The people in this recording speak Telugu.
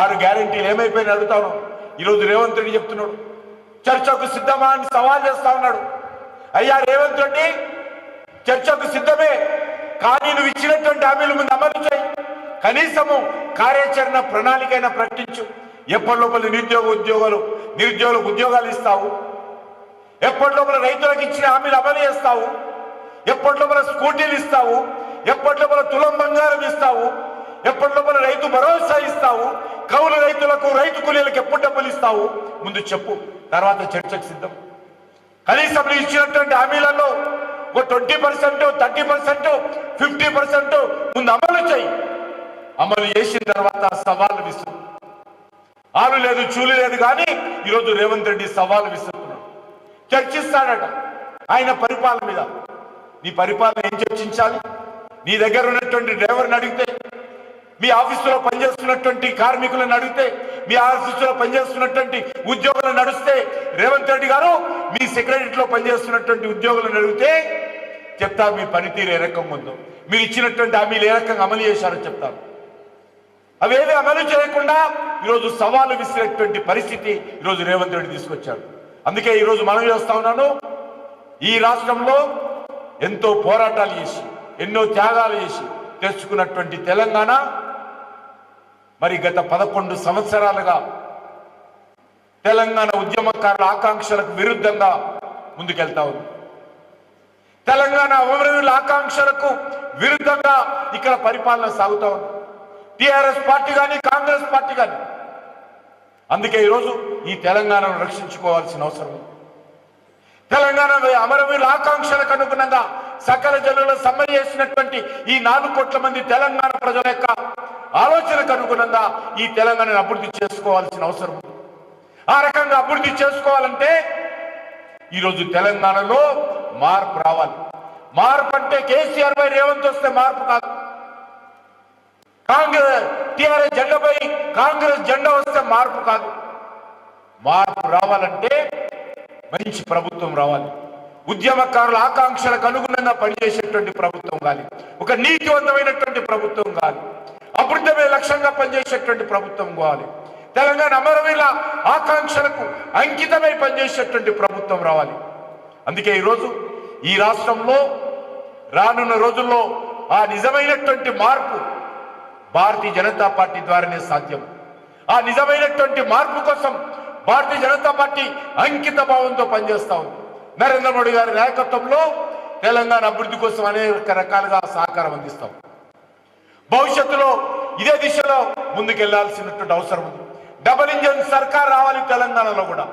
6 గ్యారెంటీలు ఏమైపోయినా అడుగుతాను. ఈరోజు రేవంత్ రెడ్డి చెప్తున్నాడు చర్చకు సిద్ధమా అని సవాల్ చేస్తా ఉన్నాడు. అయ్యా రేవంత్ రెడ్డి, చర్చకు సిద్ధమే, కానీ నువ్వు ఇచ్చినటువంటి హామీలు ముందు అమలు చేయి. కనీసము కార్యాచరణ ప్రణాళికైనా ప్రకటించు. ఎప్పటి లోపల నిరుద్యోగులకు ఉద్యోగాలు ఇస్తావు? ఎప్పటి లోపల రైతులకు ఇచ్చిన హామీలు అమలు చేస్తావు? ఎప్పటి లోపల స్కూటీలు ఇస్తావు? ఎప్పటి లోపల తులం బంగారం ఇస్తావు? ఎప్పటి లోపల రైతు భరోసా ఇస్తావు? కౌలు రైతులకు, రైతు కూలీలకు ఎప్పుడు డబ్బులు ఇస్తావు? ముందు చెప్పు, తర్వాత చర్చకు సిద్ధం. కనీసం ఇచ్చినటువంటి హామీలలో ఒక 20%, 30%, 50% ముందు అమలు చేయి. అమలు చేసిన తర్వాత సవాలు విసురు. ఆలు లేదు, చూలు లేదు, కానీ ఈరోజు రేవంత్ రెడ్డి సవాలు విసురుతున్నాడు. చర్చిస్తాడట ఆయన పరిపాలన మీద. నీ పరిపాలన ఏం చర్చించాలి? నీ దగ్గర ఉన్నటువంటి డ్రైవర్ని అడిగితే, మీ ఆఫీసులో పనిచేస్తున్నటువంటి కార్మికులను అడిగితే, మీ ఆఫీసులో పనిచేస్తున్నటువంటి ఉద్యోగులను నడిస్తే, రేవంత్ రెడ్డి గారు మీ సెక్రటరీలో పనిచేస్తున్నటువంటి ఉద్యోగులను అడిగితే చెప్తారు మీ పనితీరు ఏ రకంగా ఉందో, మీరు ఇచ్చినటువంటి హామీలు ఏ రకంగా అమలు చేశారో చెప్తారు. అవేవి అమలు చేయకుండా ఈరోజు సవాలు విసిరేటువంటి పరిస్థితి ఈరోజు రేవంత్ రెడ్డి తీసుకొచ్చాడు. అందుకే ఈరోజు మనం చేస్తా ఉన్నాను, ఈ రాష్ట్రంలో ఎంతో పోరాటాలు చేసి, ఎన్నో త్యాగాలు చేసి తెచ్చుకున్నటువంటి తెలంగాణ మరి గత 11 సంవత్సరాలుగా తెలంగాణ ఉద్యమకారుల ఆకాంక్షలకు విరుద్ధంగా ముందుకెళ్తా ఉంది. తెలంగాణ అమరవీరుల ఆకాంక్షలకు విరుద్ధంగా ఇక్కడ పరిపాలన సాగుతా ఉంది టిఆర్ఎస్ పార్టీ కానీ, కాంగ్రెస్ పార్టీ కానీ. అందుకే ఈరోజు ఈ తెలంగాణను రక్షించుకోవాల్సిన అవసరం ఉంది. తెలంగాణ అమరవీరుల ఆకాంక్షలకు అనుగుణంగా సకల జనుల సమ్మె చేసినటువంటి ఈ 4 కోట్ల మంది తెలంగాణ ప్రజల యొక్క ఆలోచనకు అనుగుణంగా ఈ తెలంగాణను అభివృద్ధి చేసుకోవాల్సిన అవసరం ఉంది. ఆ రకంగా అభివృద్ధి చేసుకోవాలంటే ఈరోజు తెలంగాణలో మార్పు రావాలి. మార్పు అంటే కేసీఆర్ పై రేవంత్ వస్తే మార్పు కాదు. కాంగ్రెస్ టిఆర్ఎస్ జెండాపై కాంగ్రెస్ జెండా వస్తే మార్పు కాదు. మార్పు రావాలంటే మంచి ప్రభుత్వం రావాలి. ఉద్యమకారుల ఆకాంక్షలకు అనుగుణంగా పనిచేసేటువంటి ప్రభుత్వం కాదు. ఒక నీతివంతమైనటువంటి ప్రభుత్వం కాదు. అభివృద్ధి లక్ష్యంగా పనిచేసేటువంటి ప్రభుత్వం కావాలి. తెలంగాణ అమరవీరుల ఆకాంక్షలకు అంకితమై పనిచేసేటువంటి ప్రభుత్వం రావాలి. అందుకే ఈరోజు ఈ రాష్ట్రంలో రానున్న రోజుల్లో ఆ నిజమైనటువంటి మార్పు భారతీయ జనతా పార్టీ ద్వారానే సాధ్యం. ఆ నిజమైనటువంటి మార్పు కోసం భారతీయ జనతా పార్టీ అంకిత భావంతో పనిచేస్తా ఉంది. నరేంద్ర మోడీ గారి నాయకత్వంలో తెలంగాణ అభివృద్ధి కోసం అనేక రకాలుగా సహకారం అందిస్తాం. భవిష్యత్తులో ఇదే దిశలో ముందుకెళ్లాల్సినటువంటి అవసరం ఉంది. డబుల్ ఇంజన్ సర్కార్ రావాలి తెలంగాణలో కూడా.